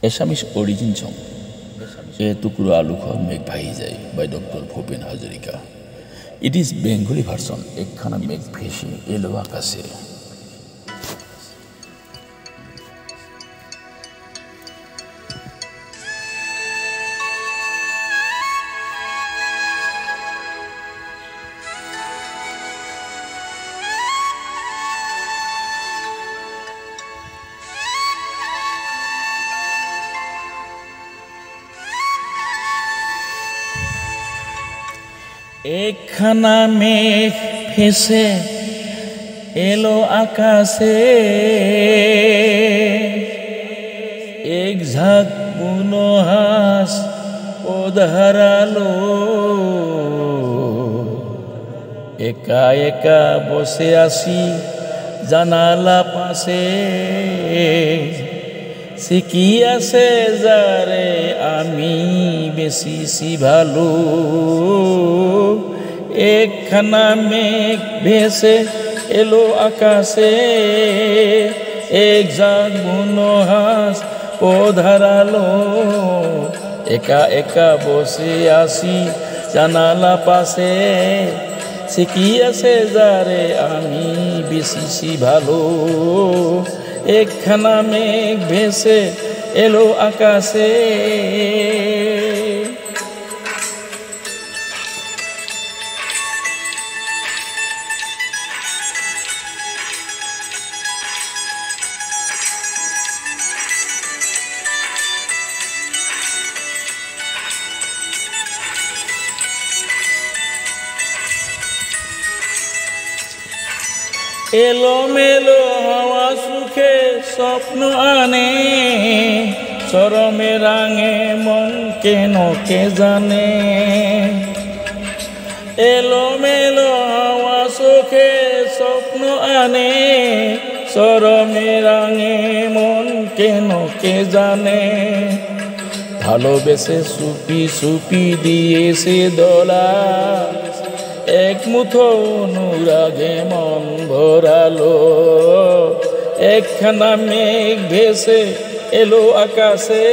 Assamese origin song এ টুকরো আলু খোৱা মেঘ ভাহি যায় by Dr. Bhupen Hazarika. It is Bengali version একখানা মেঘ ভেসে এলো আকাশে। একখানা মেঘ ভেসে এলো আকাশে, এক ঝাঁক বুনো হাঁস ওধারালো, একা একা বসে আসি জানালা পাশে, সে কি আছে যারে আমি বেশি ভালো। একখানা মেঘ ভেসে এলো আকাশে, এক ঝাঁক বুনো হাঁস ওধারালো, একা একা বসে আসি জানালা পাশে, সে কি আছে যারে আমি বেশি ভালো। একখানা মেঘ ভেসে এলো আকাশে। এলো মেলো হাওয়া সুখে স্বপ্ন আনে, চরমে রাঙে মন কেন কে জানে। এলো মেলো হাওয়া সুখে স্বপ্ন আনে, চরমে রাঙে মন কেন কে জানে। ভালোবেসে সুপি সুপি দিয়েছে দোলা, এক মুঠো অনুরাগে মন ভরালো, একখানা মেঘ ভেসে এলো আকাশে।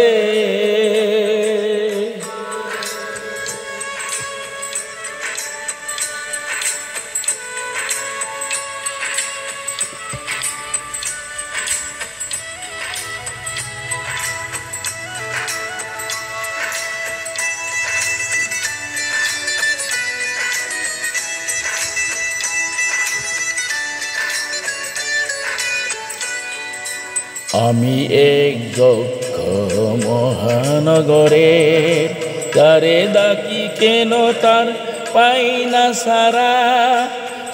আমি এক যক্ষ মহানগরে, তারে ডাকি কেন তার পাই না সারা,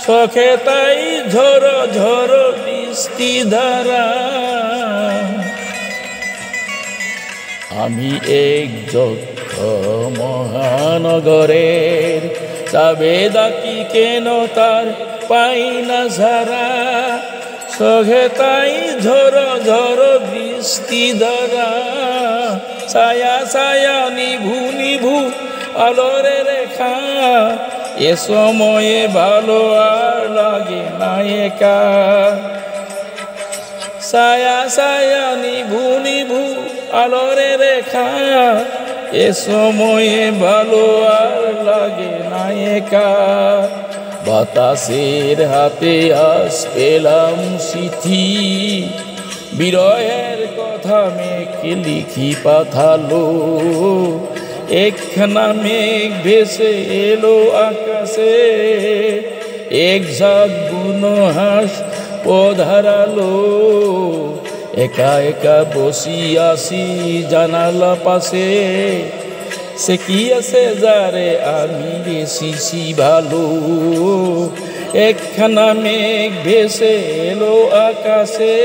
শখে তাই ঝড়ো ঝড়ো বৃষ্টি ধারা। আমি এক যক্ষ মহানগরের, যাবে ডাকি কেন তার পাই না সারা, শখে তাই ঝড়ো ঝড়ো বৃষ্টি ধারা। ছায়া ছায়া নিভু নিভু আলোরে রেখা, এ সময়ে ভালো আর লাগে না একা। ছায়া ছায়া নিভু নিভু আলোরে রেখা, এ সময়ে ভালো আর লাগে না একা। বাতাসের হাতে আজ পেলাম চিঠি, বিরহের কথা মেঘ লিখি পাঠালো, একখানা মেঘ ভেসে এলো আকাশে, এক ঝাঁক বুনো হাঁস ওধারালো, একা একা বসি আসি জানালা পাশে, সে কি আছে যারে আমি বেশি ভালো। একখানা মেঘ ভেসে এলো আকাশে।